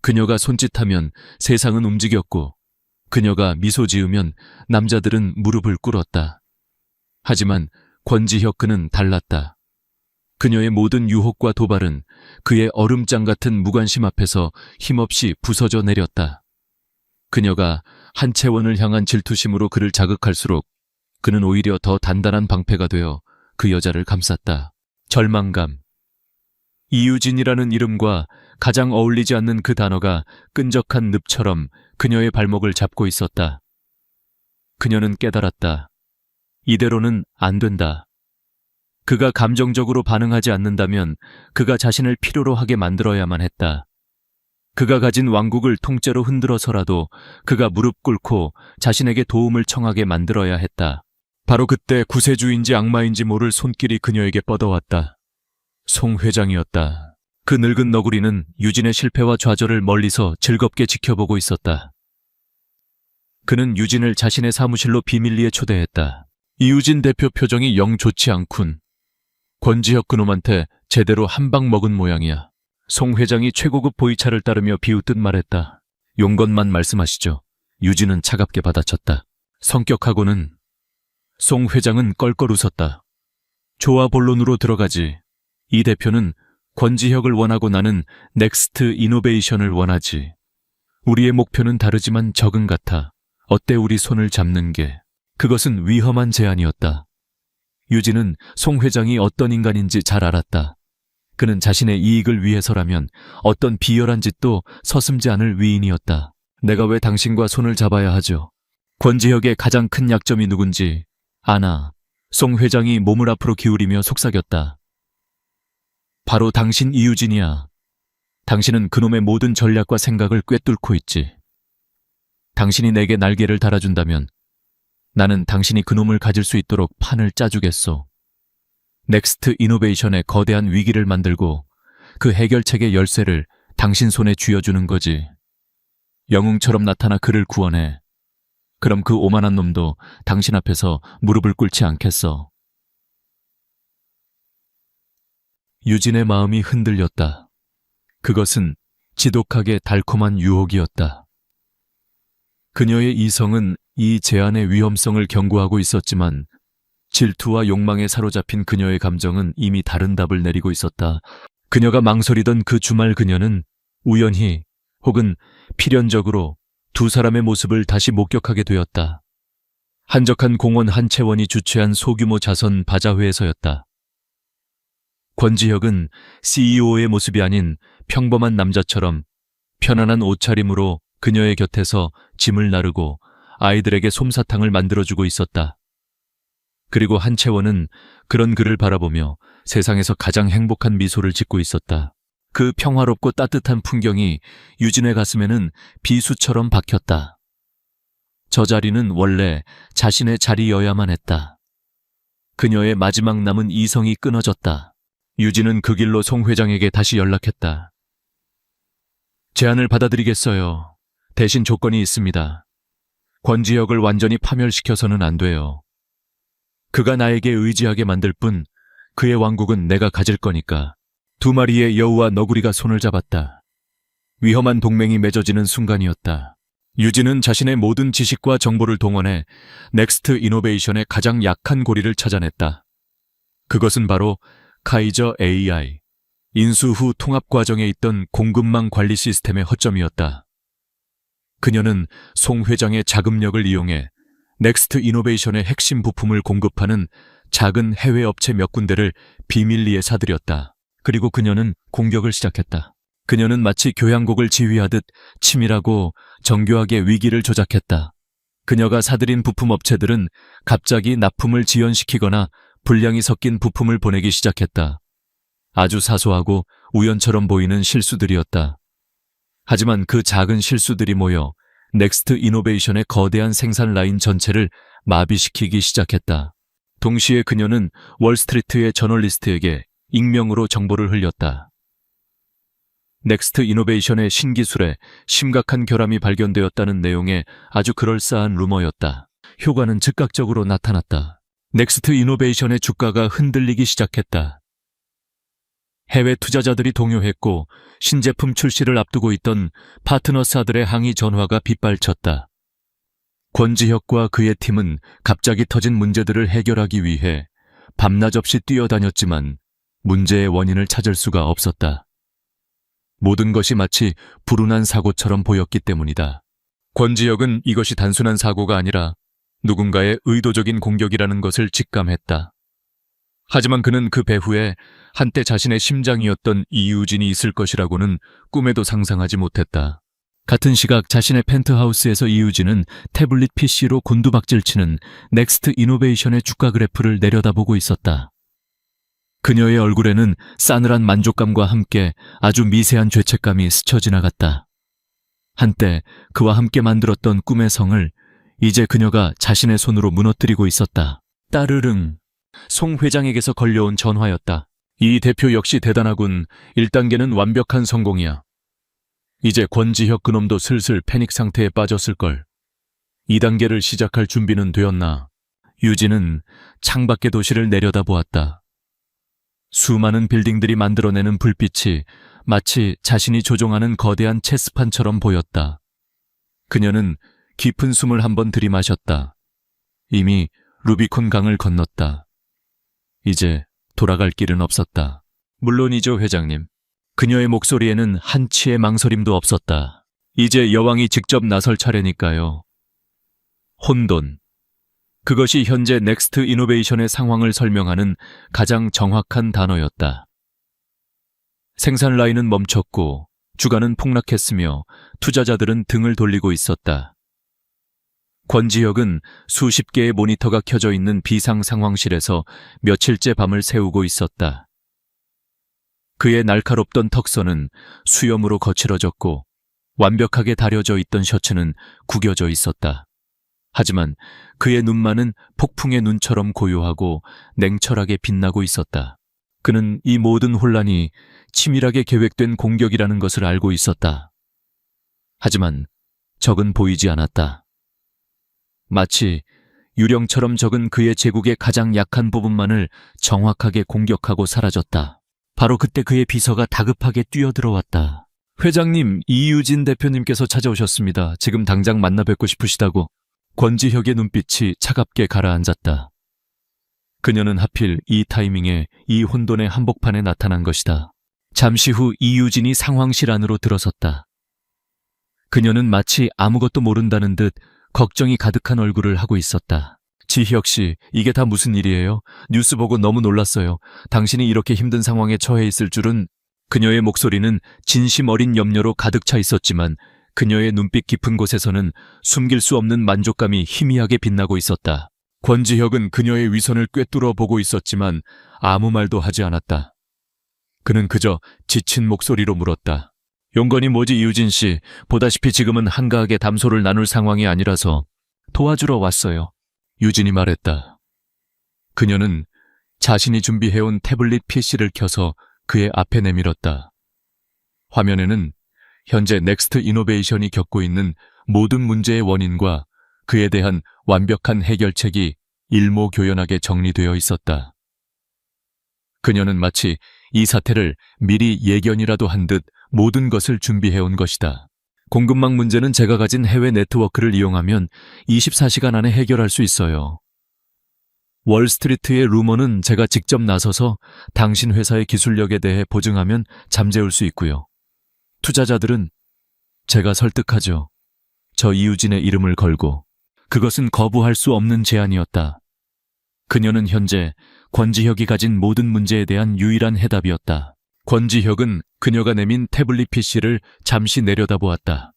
그녀가 손짓하면 세상은 움직였고 그녀가 미소 지으면 남자들은 무릎을 꿇었다. 하지만 권지혁 그는 달랐다. 그녀의 모든 유혹과 도발은 그의 얼음장 같은 무관심 앞에서 힘없이 부서져 내렸다. 그녀가 한채원을 향한 질투심으로 그를 자극할수록 그는 오히려 더 단단한 방패가 되어 그 여자를 감쌌다. 절망감. 이유진이라는 이름과 가장 어울리지 않는 그 단어가 끈적한 늪처럼 그녀의 발목을 잡고 있었다. 그녀는 깨달았다. 이대로는 안 된다. 그가 감정적으로 반응하지 않는다면 그가 자신을 필요로 하게 만들어야만 했다. 그가 가진 왕국을 통째로 흔들어서라도 그가 무릎 꿇고 자신에게 도움을 청하게 만들어야 했다. 바로 그때 구세주인지 악마인지 모를 손길이 그녀에게 뻗어왔다. 송 회장이었다. 그 늙은 너구리는 유진의 실패와 좌절을 멀리서 즐겁게 지켜보고 있었다. 그는 유진을 자신의 사무실로 비밀리에 초대했다. 이유진 대표 표정이 영 좋지 않군. 권지혁 그놈한테 제대로 한 방 먹은 모양이야. 송 회장이 최고급 보이차를 따르며 비웃듯 말했다. 용건만 말씀하시죠. 유진은 차갑게 받아쳤다. 성격하고는. 송 회장은 껄껄 웃었다. 좋아 본론으로 들어가지. 이 대표는 권지혁을 원하고 나는 넥스트 이노베이션을 원하지. 우리의 목표는 다르지만 적은 같아. 어때 우리 손을 잡는 게. 그것은 위험한 제안이었다. 유진은 송 회장이 어떤 인간인지 잘 알았다. 그는 자신의 이익을 위해서라면 어떤 비열한 짓도 서슴지 않을 위인이었다. 내가 왜 당신과 손을 잡아야 하죠? 권지혁의 가장 큰 약점이 누군지 아나. 송 회장이 몸을 앞으로 기울이며 속삭였다. 바로 당신 이유진이야. 당신은 그놈의 모든 전략과 생각을 꿰뚫고 있지. 당신이 내게 날개를 달아준다면 나는 당신이 그놈을 가질 수 있도록 판을 짜주겠소. 넥스트 이노베이션의 거대한 위기를 만들고 그 해결책의 열쇠를 당신 손에 쥐어주는 거지. 영웅처럼 나타나 그를 구원해. 그럼 그 오만한 놈도 당신 앞에서 무릎을 꿇지 않겠어. 유진의 마음이 흔들렸다. 그것은 지독하게 달콤한 유혹이었다. 그녀의 이성은 이 제안의 위험성을 경고하고 있었지만 질투와 욕망에 사로잡힌 그녀의 감정은 이미 다른 답을 내리고 있었다. 그녀가 망설이던 그 주말 그녀는 우연히 혹은 필연적으로 두 사람의 모습을 다시 목격하게 되었다. 한적한 공원 한 채원이 주최한 소규모 자선 바자회에서였다. 권지혁은 CEO의 모습이 아닌 평범한 남자처럼 편안한 옷차림으로 그녀의 곁에서 짐을 나르고 아이들에게 솜사탕을 만들어주고 있었다. 그리고 한채원은 그런 그를 바라보며 세상에서 가장 행복한 미소를 짓고 있었다. 그 평화롭고 따뜻한 풍경이 유진의 가슴에는 비수처럼 박혔다. 저 자리는 원래 자신의 자리여야만 했다. 그녀의 마지막 남은 이성이 끊어졌다. 유진은 그 길로 송 회장에게 다시 연락했다. 제안을 받아들이겠어요. 대신 조건이 있습니다. 권지혁을 완전히 파멸시켜서는 안 돼요. 그가 나에게 의지하게 만들 뿐 그의 왕국은 내가 가질 거니까. 두 마리의 여우와 너구리가 손을 잡았다. 위험한 동맹이 맺어지는 순간이었다. 유진은 자신의 모든 지식과 정보를 동원해 넥스트 이노베이션의 가장 약한 고리를 찾아냈다. 그것은 바로 카이저 AI, 인수 후 통합 과정에 있던 공급망 관리 시스템의 허점이었다. 그녀는 송 회장의 자금력을 이용해 넥스트 이노베이션의 핵심 부품을 공급하는 작은 해외 업체 몇 군데를 비밀리에 사들였다. 그리고 그녀는 공격을 시작했다. 그녀는 마치 교향곡을 지휘하듯 치밀하고 정교하게 위기를 조작했다. 그녀가 사들인 부품 업체들은 갑자기 납품을 지연시키거나 불량이 섞인 부품을 보내기 시작했다. 아주 사소하고 우연처럼 보이는 실수들이었다. 하지만 그 작은 실수들이 모여 넥스트 이노베이션의 거대한 생산 라인 전체를 마비시키기 시작했다. 동시에 그녀는 월스트리트의 저널리스트에게 익명으로 정보를 흘렸다. 넥스트 이노베이션의 신기술에 심각한 결함이 발견되었다는 내용의 아주 그럴싸한 루머였다. 효과는 즉각적으로 나타났다. 넥스트 이노베이션의 주가가 흔들리기 시작했다. 해외 투자자들이 동요했고 신제품 출시를 앞두고 있던 파트너사들의 항의 전화가 빗발쳤다. 권지혁과 그의 팀은 갑자기 터진 문제들을 해결하기 위해 밤낮 없이 뛰어다녔지만 문제의 원인을 찾을 수가 없었다. 모든 것이 마치 불운한 사고처럼 보였기 때문이다. 권지혁은 이것이 단순한 사고가 아니라 누군가의 의도적인 공격이라는 것을 직감했다. 하지만 그는 그 배후에 한때 자신의 심장이었던 이유진이 있을 것이라고는 꿈에도 상상하지 못했다. 같은 시각 자신의 펜트하우스에서 이유진은 태블릿 PC로 곤두박질치는 넥스트 이노베이션의 주가 그래프를 내려다보고 있었다. 그녀의 얼굴에는 싸늘한 만족감과 함께 아주 미세한 죄책감이 스쳐 지나갔다. 한때 그와 함께 만들었던 꿈의 성을 이제 그녀가 자신의 손으로 무너뜨리고 있었다. 따르릉. 송 회장에게서 걸려온 전화였다. 이 대표 역시 대단하군. 1단계는 완벽한 성공이야. 이제 권지혁 그놈도 슬슬 패닉 상태에 빠졌을걸. 2단계를 시작할 준비는 되었나? 유진은 창밖의 도시를 내려다보았다. 수많은 빌딩들이 만들어내는 불빛이 마치 자신이 조종하는 거대한 체스판처럼 보였다. 그녀는 깊은 숨을 한번 들이마셨다. 이미 루비콘 강을 건넜다. 이제 돌아갈 길은 없었다. 물론이죠, 회장님. 그녀의 목소리에는 한치의 망설임도 없었다. 이제 여왕이 직접 나설 차례니까요. 혼돈. 그것이 현재 넥스트 이노베이션의 상황을 설명하는 가장 정확한 단어였다. 생산 라인은 멈췄고 주가는 폭락했으며 투자자들은 등을 돌리고 있었다. 권지혁은 수십 개의 모니터가 켜져 있는 비상 상황실에서 며칠째 밤을 새우고 있었다. 그의 날카롭던 턱선은 수염으로 거칠어졌고 완벽하게 다려져 있던 셔츠는 구겨져 있었다. 하지만 그의 눈만은 폭풍의 눈처럼 고요하고 냉철하게 빛나고 있었다. 그는 이 모든 혼란이 치밀하게 계획된 공격이라는 것을 알고 있었다. 하지만 적은 보이지 않았다. 마치 유령처럼 적은 그의 제국의 가장 약한 부분만을 정확하게 공격하고 사라졌다. 바로 그때 그의 비서가 다급하게 뛰어들어왔다. 회장님, 이유진 대표님께서 찾아오셨습니다. 지금 당장 만나 뵙고 싶으시다고. 권지혁의 눈빛이 차갑게 가라앉았다. 그녀는 하필 이 타이밍에 이 혼돈의 한복판에 나타난 것이다. 잠시 후 이유진이 상황실 안으로 들어섰다. 그녀는 마치 아무것도 모른다는 듯 걱정이 가득한 얼굴을 하고 있었다. 지혁 씨, 이게 다 무슨 일이에요? 뉴스 보고 너무 놀랐어요. 당신이 이렇게 힘든 상황에 처해 있을 줄은. 그녀의 목소리는 진심 어린 염려로 가득 차 있었지만 그녀의 눈빛 깊은 곳에서는 숨길 수 없는 만족감이 희미하게 빛나고 있었다. 권지혁은 그녀의 위선을 꿰뚫어 보고 있었지만 아무 말도 하지 않았다. 그는 그저 지친 목소리로 물었다. 용건이 뭐지, 이유진 씨? 보다시피 지금은 한가하게 담소를 나눌 상황이 아니라서 도와주러 왔어요. 유진이 말했다. 그녀는 자신이 준비해온 태블릿 PC를 켜서 그의 앞에 내밀었다. 화면에는 현재 넥스트 이노베이션이 겪고 있는 모든 문제의 원인과 그에 대한 완벽한 해결책이 일목요연하게 정리되어 있었다. 그녀는 마치 이 사태를 미리 예견이라도 한 듯 모든 것을 준비해온 것이다. 공급망 문제는 제가 가진 해외 네트워크를 이용하면 24시간 안에 해결할 수 있어요. 월스트리트의 루머는 제가 직접 나서서 당신 회사의 기술력에 대해 보증하면 잠재울 수 있고요. 투자자들은 제가 설득하죠. 저 이유진의 이름을 걸고. 그것은 거부할 수 없는 제안이었다. 그녀는 현재 권지혁이 가진 모든 문제에 대한 유일한 해답이었다. 권지혁은 그녀가 내민 태블릿 PC를 잠시 내려다보았다.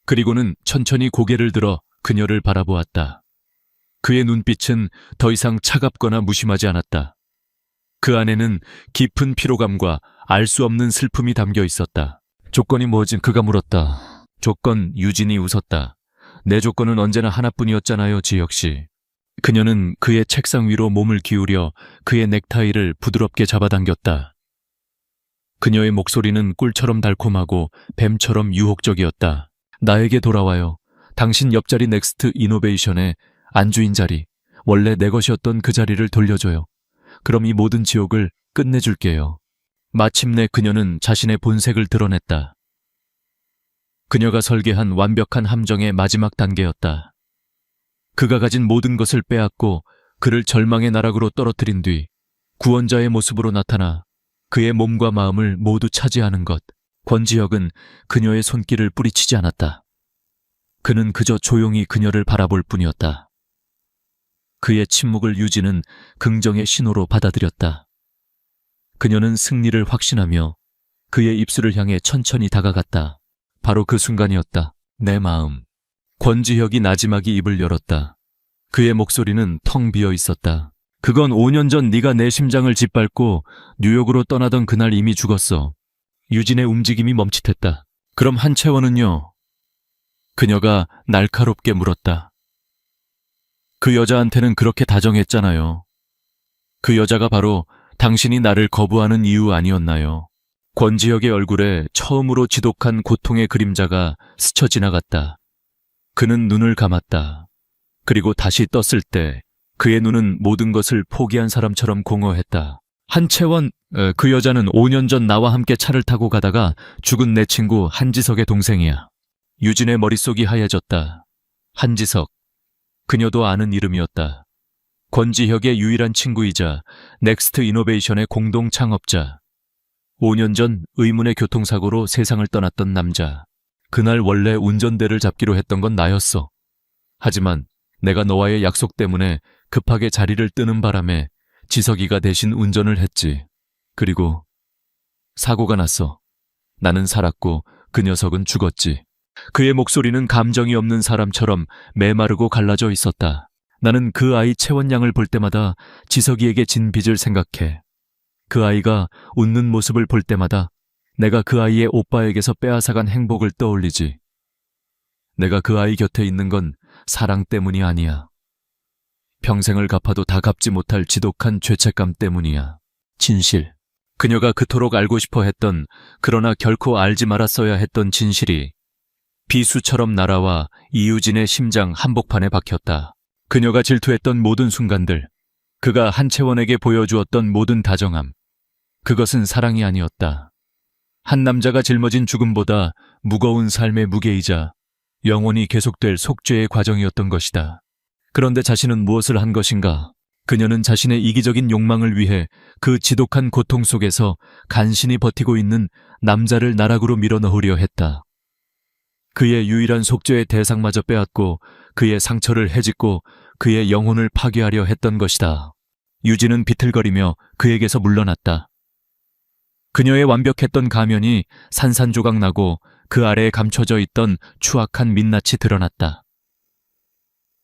그리고는 천천히 고개를 들어 그녀를 바라보았다. 그의 눈빛은 더 이상 차갑거나 무심하지 않았다. 그 안에는 깊은 피로감과 알 수 없는 슬픔이 담겨 있었다. 조건이 뭐지? 그가 물었다. 조건, 유진이 웃었다. 내 조건은 언제나 하나뿐이었잖아요, 지혁 씨. 그녀는 그의 책상 위로 몸을 기울여 그의 넥타이를 부드럽게 잡아당겼다. 그녀의 목소리는 꿀처럼 달콤하고 뱀처럼 유혹적이었다. 나에게 돌아와요. 당신 옆자리 넥스트 이노베이션의 안주인 자리, 원래 내 것이었던 그 자리를 돌려줘요. 그럼 이 모든 지옥을 끝내줄게요. 마침내 그녀는 자신의 본색을 드러냈다. 그녀가 설계한 완벽한 함정의 마지막 단계였다. 그가 가진 모든 것을 빼앗고 그를 절망의 나락으로 떨어뜨린 뒤 구원자의 모습으로 나타나 그의 몸과 마음을 모두 차지하는 것. 권지혁은 그녀의 손길을 뿌리치지 않았다. 그는 그저 조용히 그녀를 바라볼 뿐이었다. 그의 침묵을 유진은 긍정의 신호로 받아들였다. 그녀는 승리를 확신하며 그의 입술을 향해 천천히 다가갔다. 바로 그 순간이었다. 내 마음. 권지혁이 나지막이 입을 열었다. 그의 목소리는 텅 비어 있었다. 그건 5년 전 네가 내 심장을 짓밟고 뉴욕으로 떠나던 그날 이미 죽었어. 유진의 움직임이 멈칫했다. 그럼 한채원은요? 그녀가 날카롭게 물었다. 그 여자한테는 그렇게 다정했잖아요. 그 여자가 바로 당신이 나를 거부하는 이유 아니었나요? 권지혁의 얼굴에 처음으로 지독한 고통의 그림자가 스쳐 지나갔다. 그는 눈을 감았다. 그리고 다시 떴을 때 그의 눈은 모든 것을 포기한 사람처럼 공허했다. 한채원, 그 여자는 5년 전 나와 함께 차를 타고 가다가 죽은 내 친구 한지석의 동생이야. 유진의 머릿속이 하얘졌다. 한지석. 그녀도 아는 이름이었다. 권지혁의 유일한 친구이자 넥스트 이노베이션의 공동 창업자. 5년 전 의문의 교통사고로 세상을 떠났던 남자. 그날 원래 운전대를 잡기로 했던 건 나였어. 하지만 내가 너와의 약속 때문에 급하게 자리를 뜨는 바람에 지석이가 대신 운전을 했지. 그리고 사고가 났어. 나는 살았고 그 녀석은 죽었지. 그의 목소리는 감정이 없는 사람처럼 메마르고 갈라져 있었다. 나는 그 아이 채원양을 볼 때마다 지석이에게 진 빚을 생각해. 그 아이가 웃는 모습을 볼 때마다 내가 그 아이의 오빠에게서 빼앗아간 행복을 떠올리지. 내가 그 아이 곁에 있는 건 사랑 때문이 아니야. 평생을 갚아도 다 갚지 못할 지독한 죄책감 때문이야. 진실. 그녀가 그토록 알고 싶어 했던, 그러나 결코 알지 말았어야 했던 진실이 비수처럼 날아와 이유진의 심장 한복판에 박혔다. 그녀가 질투했던 모든 순간들, 그가 한채원에게 보여주었던 모든 다정함, 그것은 사랑이 아니었다. 한 남자가 짊어진 죽음보다 무거운 삶의 무게이자 영원히 계속될 속죄의 과정이었던 것이다. 그런데 자신은 무엇을 한 것인가? 그녀는 자신의 이기적인 욕망을 위해 그 지독한 고통 속에서 간신히 버티고 있는 남자를 나락으로 밀어넣으려 했다. 그의 유일한 속죄의 대상마저 빼앗고 그의 상처를 헤집고 그의 영혼을 파괴하려 했던 것이다. 유진은 비틀거리며 그에게서 물러났다. 그녀의 완벽했던 가면이 산산조각 나고 그 아래에 감춰져 있던 추악한 민낯이 드러났다.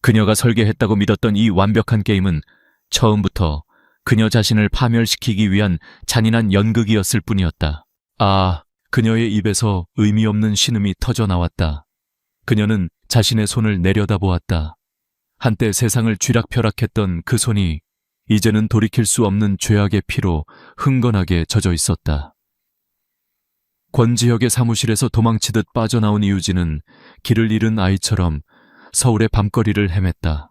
그녀가 설계했다고 믿었던 이 완벽한 게임은 처음부터 그녀 자신을 파멸시키기 위한 잔인한 연극이었을 뿐이었다. 아, 그녀의 입에서 의미 없는 신음이 터져 나왔다. 그녀는 자신의 손을 내려다보았다. 한때 세상을 쥐락펴락했던 그 손이 이제는 돌이킬 수 없는 죄악의 피로 흥건하게 젖어 있었다. 권지혁의 사무실에서 도망치듯 빠져나온 이유진은 길을 잃은 아이처럼 서울의 밤거리를 헤맸다.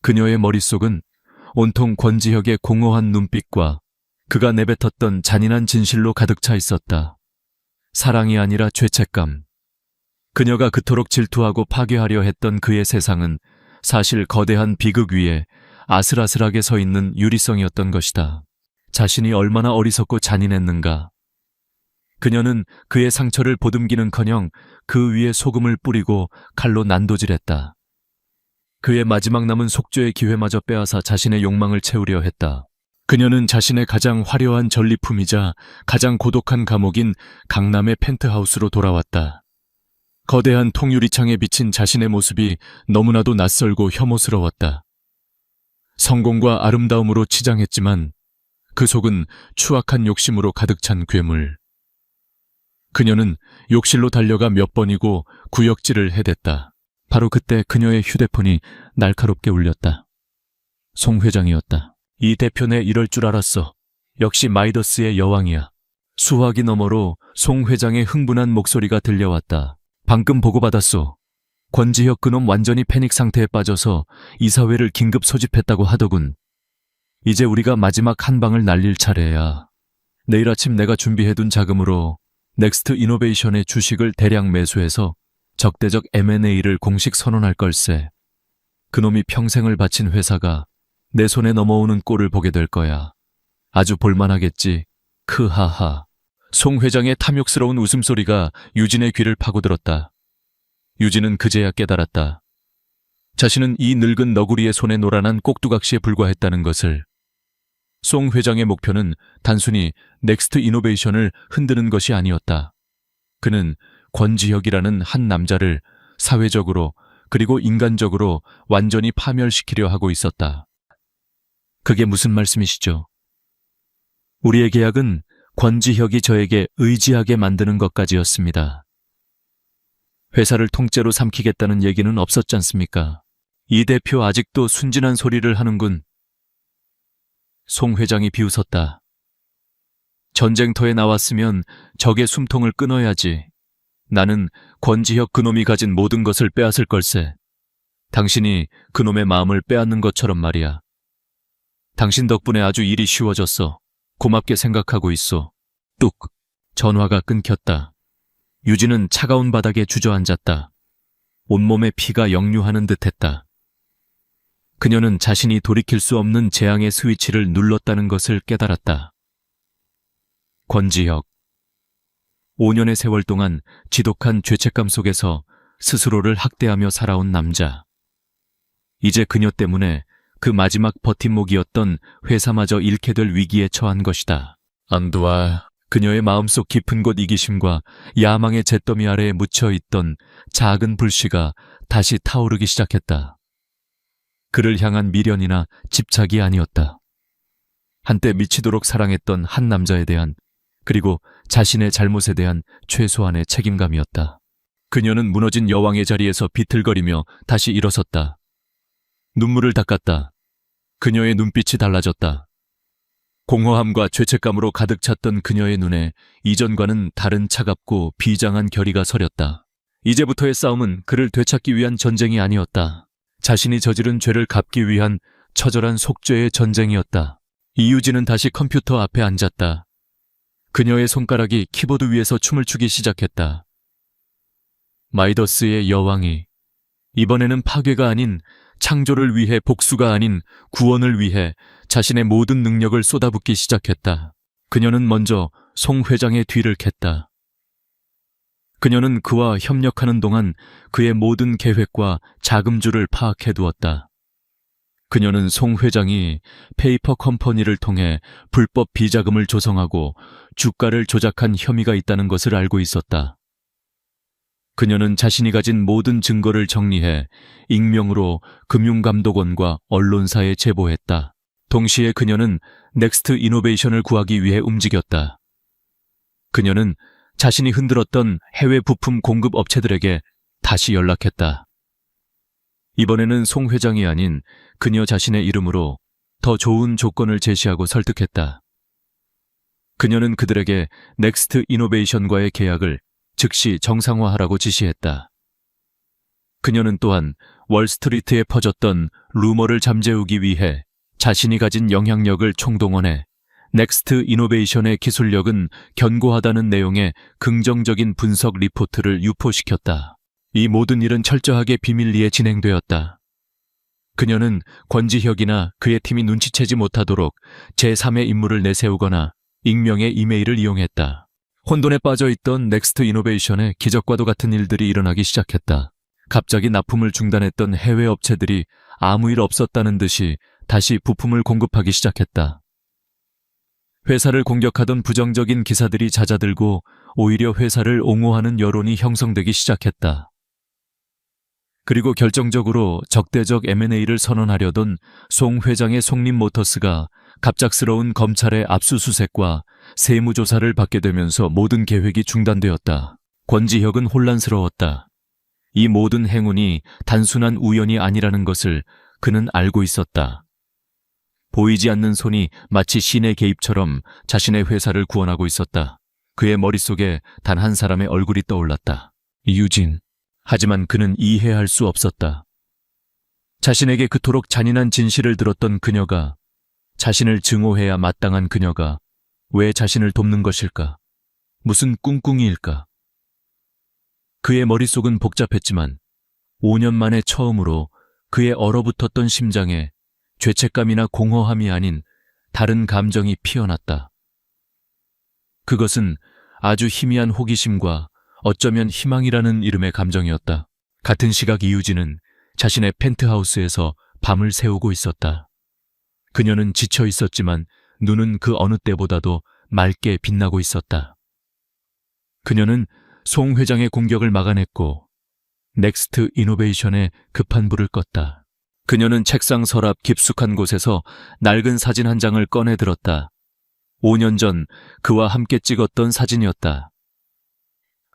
그녀의 머릿속은 온통 권지혁의 공허한 눈빛과 그가 내뱉었던 잔인한 진실로 가득 차 있었다. 사랑이 아니라 죄책감. 그녀가 그토록 질투하고 파괴하려 했던 그의 세상은 사실 거대한 비극 위에 아슬아슬하게 서 있는 유리성이었던 것이다. 자신이 얼마나 어리석고 잔인했는가. 그녀는 그의 상처를 보듬기는커녕 그 위에 소금을 뿌리고 칼로 난도질했다. 그의 마지막 남은 속죄의 기회마저 빼앗아 자신의 욕망을 채우려 했다. 그녀는 자신의 가장 화려한 전리품이자 가장 고독한 감옥인 강남의 펜트하우스로 돌아왔다. 거대한 통유리창에 비친 자신의 모습이 너무나도 낯설고 혐오스러웠다. 성공과 아름다움으로 치장했지만 그 속은 추악한 욕심으로 가득 찬 괴물. 그녀는 욕실로 달려가 몇 번이고 구역질을 해댔다. 바로 그때 그녀의 휴대폰이 날카롭게 울렸다. 송 회장이었다. 이 대표네 이럴 줄 알았어. 역시 마이더스의 여왕이야. 수화기 너머로 송 회장의 흥분한 목소리가 들려왔다. 방금 보고받았소. 권지혁 그놈 완전히 패닉 상태에 빠져서 이사회를 긴급 소집했다고 하더군. 이제 우리가 마지막 한 방을 날릴 차례야. 내일 아침 내가 준비해둔 자금으로 넥스트 이노베이션의 주식을 대량 매수해서 적대적 M&A를 공식 선언할 걸세. 그놈이 평생을 바친 회사가 내 손에 넘어오는 꼴을 보게 될 거야. 아주 볼만하겠지. 크하하. 송 회장의 탐욕스러운 웃음소리가 유진의 귀를 파고들었다. 유진은 그제야 깨달았다. 자신은 이 늙은 너구리의 손에 노란한 꼭두각시에 불과했다는 것을. 송 회장의 목표는 단순히 넥스트 이노베이션을 흔드는 것이 아니었다. 그는 권지혁이라는 한 남자를 사회적으로 그리고 인간적으로 완전히 파멸시키려 하고 있었다. 그게 무슨 말씀이시죠? 우리의 계약은 권지혁이 저에게 의지하게 만드는 것까지였습니다. 회사를 통째로 삼키겠다는 얘기는 없었지 않습니까? 이 대표 아직도 순진한 소리를 하는군. 송 회장이 비웃었다. 전쟁터에 나왔으면 적의 숨통을 끊어야지. 나는 권지혁 그놈이 가진 모든 것을 빼앗을 걸세. 당신이 그놈의 마음을 빼앗는 것처럼 말이야. 당신 덕분에 아주 일이 쉬워졌어. 고맙게 생각하고 있어. 뚝. 전화가 끊겼다. 유진은 차가운 바닥에 주저앉았다. 온몸에 피가 역류하는 듯했다. 그녀는 자신이 돌이킬 수 없는 재앙의 스위치를 눌렀다는 것을 깨달았다. 권지혁. 5년의 세월 동안 지독한 죄책감 속에서 스스로를 학대하며 살아온 남자. 이제 그녀 때문에 그 마지막 버팀목이었던 회사마저 잃게 될 위기에 처한 것이다. 안두아. 그녀의 마음속 깊은 곳 이기심과 야망의 잿더미 아래에 묻혀있던 작은 불씨가 다시 타오르기 시작했다. 그를 향한 미련이나 집착이 아니었다. 한때 미치도록 사랑했던 한 남자에 대한, 그리고 자신의 잘못에 대한 최소한의 책임감이었다. 그녀는 무너진 여왕의 자리에서 비틀거리며 다시 일어섰다. 눈물을 닦았다. 그녀의 눈빛이 달라졌다. 공허함과 죄책감으로 가득 찼던 그녀의 눈에 이전과는 다른 차갑고 비장한 결의가 서렸다. 이제부터의 싸움은 그를 되찾기 위한 전쟁이 아니었다. 자신이 저지른 죄를 갚기 위한 처절한 속죄의 전쟁이었다. 이유진은 다시 컴퓨터 앞에 앉았다. 그녀의 손가락이 키보드 위에서 춤을 추기 시작했다. 마이더스의 여왕이 이번에는 파괴가 아닌 창조를 위해, 복수가 아닌 구원을 위해 자신의 모든 능력을 쏟아붓기 시작했다. 그녀는 먼저 송 회장의 뒤를 캤다. 그녀는 그와 협력하는 동안 그의 모든 계획과 자금줄을 파악해두었다. 그녀는 송 회장이 페이퍼 컴퍼니를 통해 불법 비자금을 조성하고 주가를 조작한 혐의가 있다는 것을 알고 있었다. 그녀는 자신이 가진 모든 증거를 정리해 익명으로 금융감독원과 언론사에 제보했다. 동시에 그녀는 넥스트 이노베이션을 구하기 위해 움직였다. 그녀는 자신이 흔들었던 해외 부품 공급 업체들에게 다시 연락했다. 이번에는 송 회장이 아닌 그녀 자신의 이름으로 더 좋은 조건을 제시하고 설득했다. 그녀는 그들에게 넥스트 이노베이션과의 계약을 즉시 정상화하라고 지시했다. 그녀는 또한 월스트리트에 퍼졌던 루머를 잠재우기 위해 자신이 가진 영향력을 총동원해 넥스트 이노베이션의 기술력은 견고하다는 내용의 긍정적인 분석 리포트를 유포시켰다. 이 모든 일은 철저하게 비밀리에 진행되었다. 그녀는 권지혁이나 그의 팀이 눈치채지 못하도록 제3의 인물을 내세우거나 익명의 이메일을 이용했다. 혼돈에 빠져있던 넥스트 이노베이션에 기적과도 같은 일들이 일어나기 시작했다. 갑자기 납품을 중단했던 해외 업체들이 아무 일 없었다는 듯이 다시 부품을 공급하기 시작했다. 회사를 공격하던 부정적인 기사들이 잦아들고 오히려 회사를 옹호하는 여론이 형성되기 시작했다. 그리고 결정적으로 적대적 M&A를 선언하려던 송 회장의 송림모터스가 갑작스러운 검찰의 압수수색과 세무조사를 받게 되면서 모든 계획이 중단되었다. 권지혁은 혼란스러웠다. 이 모든 행운이 단순한 우연이 아니라는 것을 그는 알고 있었다. 보이지 않는 손이 마치 신의 개입처럼 자신의 회사를 구원하고 있었다. 그의 머릿속에 단 한 사람의 얼굴이 떠올랐다. 이유진. 하지만 그는 이해할 수 없었다. 자신에게 그토록 잔인한 진실을 들었던 그녀가, 자신을 증오해야 마땅한 그녀가 왜 자신을 돕는 것일까? 무슨 꿍꿍이일까? 그의 머릿속은 복잡했지만 5년 만에 처음으로 그의 얼어붙었던 심장에 죄책감이나 공허함이 아닌 다른 감정이 피어났다. 그것은 아주 희미한 호기심과 어쩌면 희망이라는 이름의 감정이었다. 같은 시각 이유진은 자신의 펜트하우스에서 밤을 새우고 있었다. 그녀는 지쳐 있었지만 눈은 그 어느 때보다도 맑게 빛나고 있었다. 그녀는 송 회장의 공격을 막아냈고 넥스트 이노베이션에 급한 불을 껐다. 그녀는 책상 서랍 깊숙한 곳에서 낡은 사진 한 장을 꺼내 들었다. 5년 전 그와 함께 찍었던 사진이었다.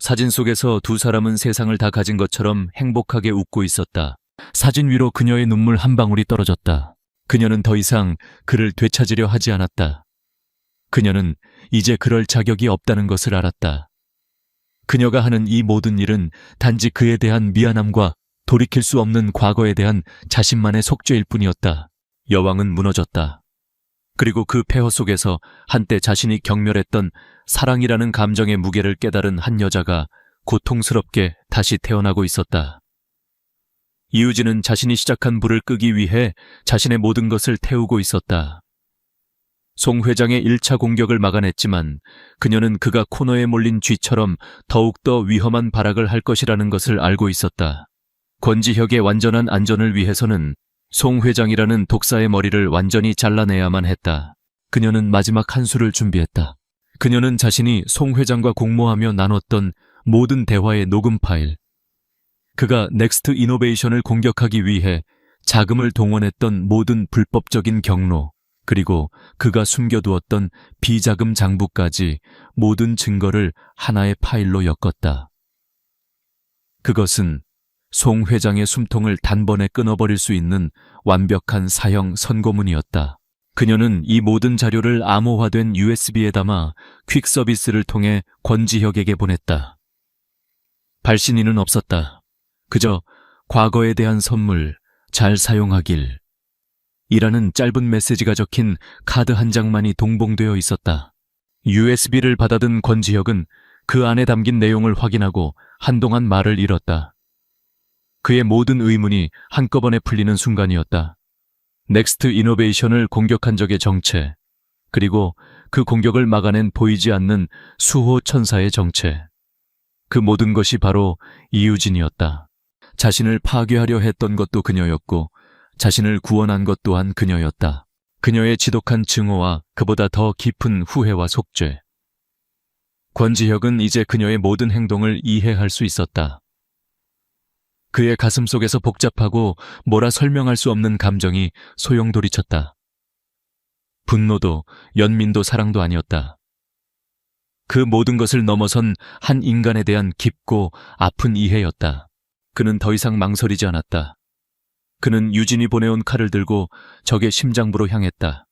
사진 속에서 두 사람은 세상을 다 가진 것처럼 행복하게 웃고 있었다. 사진 위로 그녀의 눈물 한 방울이 떨어졌다. 그녀는 더 이상 그를 되찾으려 하지 않았다. 그녀는 이제 그럴 자격이 없다는 것을 알았다. 그녀가 하는 이 모든 일은 단지 그에 대한 미안함과 돌이킬 수 없는 과거에 대한 자신만의 속죄일 뿐이었다. 여왕은 무너졌다. 그리고 그 폐허 속에서 한때 자신이 경멸했던 사랑이라는 감정의 무게를 깨달은 한 여자가 고통스럽게 다시 태어나고 있었다. 이유진은 자신이 시작한 불을 끄기 위해 자신의 모든 것을 태우고 있었다. 송 회장의 1차 공격을 막아냈지만 그녀는 그가 코너에 몰린 쥐처럼 더욱더 위험한 발악을 할 것이라는 것을 알고 있었다. 권지혁의 완전한 안전을 위해서는 송 회장이라는 독사의 머리를 완전히 잘라내야만 했다. 그녀는 마지막 한 수를 준비했다. 그녀는 자신이 송 회장과 공모하며 나눴던 모든 대화의 녹음 파일, 그가 넥스트 이노베이션을 공격하기 위해 자금을 동원했던 모든 불법적인 경로, 그리고 그가 숨겨두었던 비자금 장부까지 모든 증거를 하나의 파일로 엮었다. 그것은 송 회장의 숨통을 단번에 끊어버릴 수 있는 완벽한 사형 선고문이었다. 그녀는 이 모든 자료를 암호화된 USB에 담아 퀵 서비스를 통해 권지혁에게 보냈다. 발신인은 없었다. 그저 과거에 대한 선물, 잘 사용하길 이라는 짧은 메시지가 적힌 카드 한 장만이 동봉되어 있었다. USB를 받아든 권지혁은 그 안에 담긴 내용을 확인하고 한동안 말을 잃었다. 그의 모든 의문이 한꺼번에 풀리는 순간이었다. 넥스트 이노베이션을 공격한 적의 정체, 그리고 그 공격을 막아낸 보이지 않는 수호 천사의 정체. 그 모든 것이 바로 이유진이었다. 자신을 파괴하려 했던 것도 그녀였고 자신을 구원한 것 또한 그녀였다. 그녀의 지독한 증오와 그보다 더 깊은 후회와 속죄. 권지혁은 이제 그녀의 모든 행동을 이해할 수 있었다. 그의 가슴 속에서 복잡하고 뭐라 설명할 수 없는 감정이 소용돌이쳤다. 분노도 연민도 사랑도 아니었다. 그 모든 것을 넘어선 한 인간에 대한 깊고 아픈 이해였다. 그는 더 이상 망설이지 않았다. 그는 유진이 보내온 칼을 들고 적의 심장부로 향했다.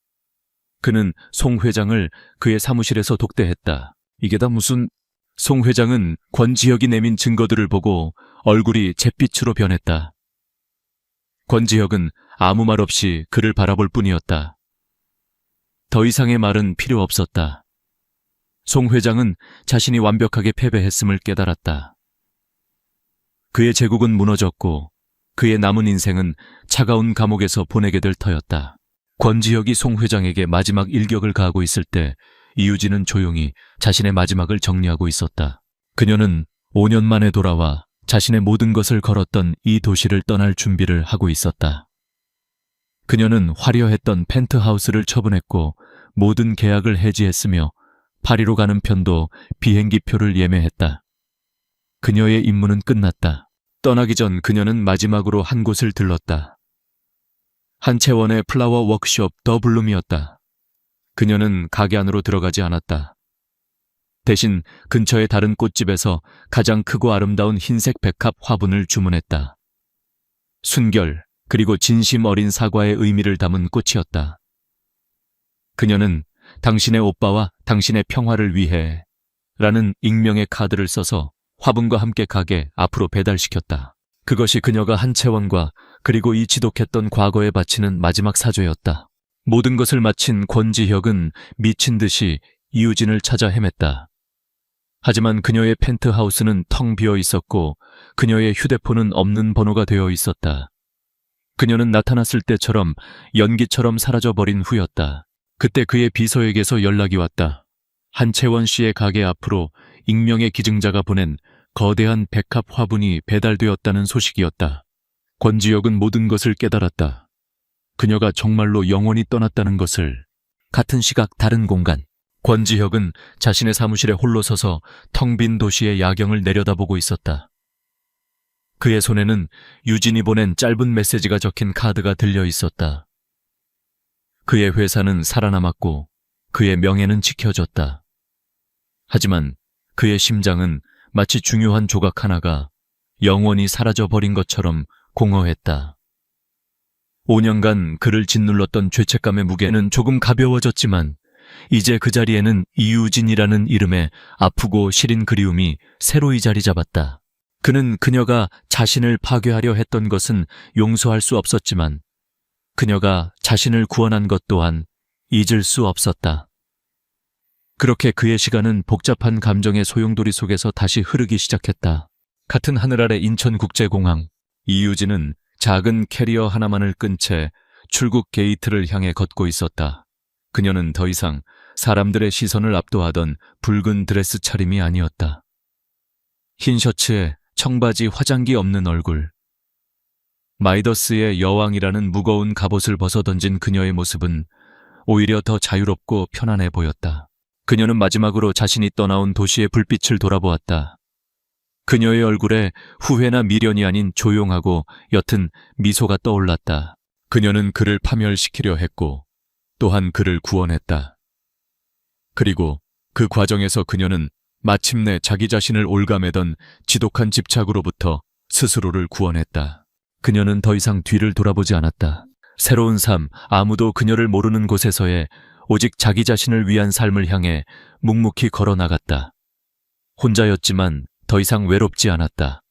그는 송 회장을 그의 사무실에서 독대했다. 이게 다 무슨... 송 회장은 권지혁이 내민 증거들을 보고 얼굴이 잿빛으로 변했다. 권지혁은 아무 말 없이 그를 바라볼 뿐이었다. 더 이상의 말은 필요 없었다. 송 회장은 자신이 완벽하게 패배했음을 깨달았다. 그의 제국은 무너졌고 그의 남은 인생은 차가운 감옥에서 보내게 될 터였다. 권지혁이 송 회장에게 마지막 일격을 가하고 있을 때 이유진은 조용히 자신의 마지막을 정리하고 있었다. 그녀는 5년 만에 돌아와 자신의 모든 것을 걸었던 이 도시를 떠날 준비를 하고 있었다. 그녀는 화려했던 펜트하우스를 처분했고 모든 계약을 해지했으며 파리로 가는 편도 비행기표를 예매했다. 그녀의 임무는 끝났다. 떠나기 전 그녀는 마지막으로 한 곳을 들렀다. 한채원의 플라워 워크숍 더 블룸이었다. 그녀는 가게 안으로 들어가지 않았다. 대신 근처의 다른 꽃집에서 가장 크고 아름다운 흰색 백합 화분을 주문했다. 순결 그리고 진심 어린 사과의 의미를 담은 꽃이었다. 그녀는 당신의 오빠와 당신의 평화를 위해 라는 익명의 카드를 써서 화분과 함께 가게 앞으로 배달시켰다. 그것이 그녀가 한채원과 그리고 이 지독했던 과거에 바치는 마지막 사죄였다. 모든 것을 마친 권지혁은 미친 듯이 이유진을 찾아 헤맸다. 하지만 그녀의 펜트하우스는 텅 비어 있었고 그녀의 휴대폰은 없는 번호가 되어 있었다. 그녀는 나타났을 때처럼 연기처럼 사라져버린 후였다. 그때 그의 비서에게서 연락이 왔다. 한채원 씨의 가게 앞으로 익명의 기증자가 보낸 거대한 백합 화분이 배달되었다는 소식이었다. 권지혁은 모든 것을 깨달았다. 그녀가 정말로 영원히 떠났다는 것을. 같은 시각 다른 공간. 권지혁은 자신의 사무실에 홀로 서서 텅 빈 도시의 야경을 내려다보고 있었다. 그의 손에는 유진이 보낸 짧은 메시지가 적힌 카드가 들려 있었다. 그의 회사는 살아남았고 그의 명예는 지켜졌다. 하지만 그의 심장은 마치 중요한 조각 하나가 영원히 사라져버린 것처럼 공허했다. 5년간 그를 짓눌렀던 죄책감의 무게는 조금 가벼워졌지만 이제 그 자리에는 이유진이라는 이름의 아프고 시린 그리움이 새로이 자리 잡았다. 그는 그녀가 자신을 파괴하려 했던 것은 용서할 수 없었지만 그녀가 자신을 구원한 것 또한 잊을 수 없었다. 그렇게 그의 시간은 복잡한 감정의 소용돌이 속에서 다시 흐르기 시작했다. 같은 하늘 아래 인천국제공항. 이유진은 작은 캐리어 하나만을 끈 채 출국 게이트를 향해 걷고 있었다. 그녀는 더 이상 사람들의 시선을 압도하던 붉은 드레스 차림이 아니었다. 흰 셔츠에 청바지 화장기 없는 얼굴. 마이더스의 여왕이라는 무거운 갑옷을 벗어던진 그녀의 모습은 오히려 더 자유롭고 편안해 보였다. 그녀는 마지막으로 자신이 떠나온 도시의 불빛을 돌아보았다. 그녀의 얼굴에 후회나 미련이 아닌 조용하고 옅은 미소가 떠올랐다. 그녀는 그를 파멸시키려 했고 또한 그를 구원했다. 그리고 그 과정에서 그녀는 마침내 자기 자신을 올가매던 지독한 집착으로부터 스스로를 구원했다. 그녀는 더 이상 뒤를 돌아보지 않았다. 새로운 삶, 아무도 그녀를 모르는 곳에서의 오직 자기 자신을 위한 삶을 향해 묵묵히 걸어 나갔다. 혼자였지만 더 이상 외롭지 않았다.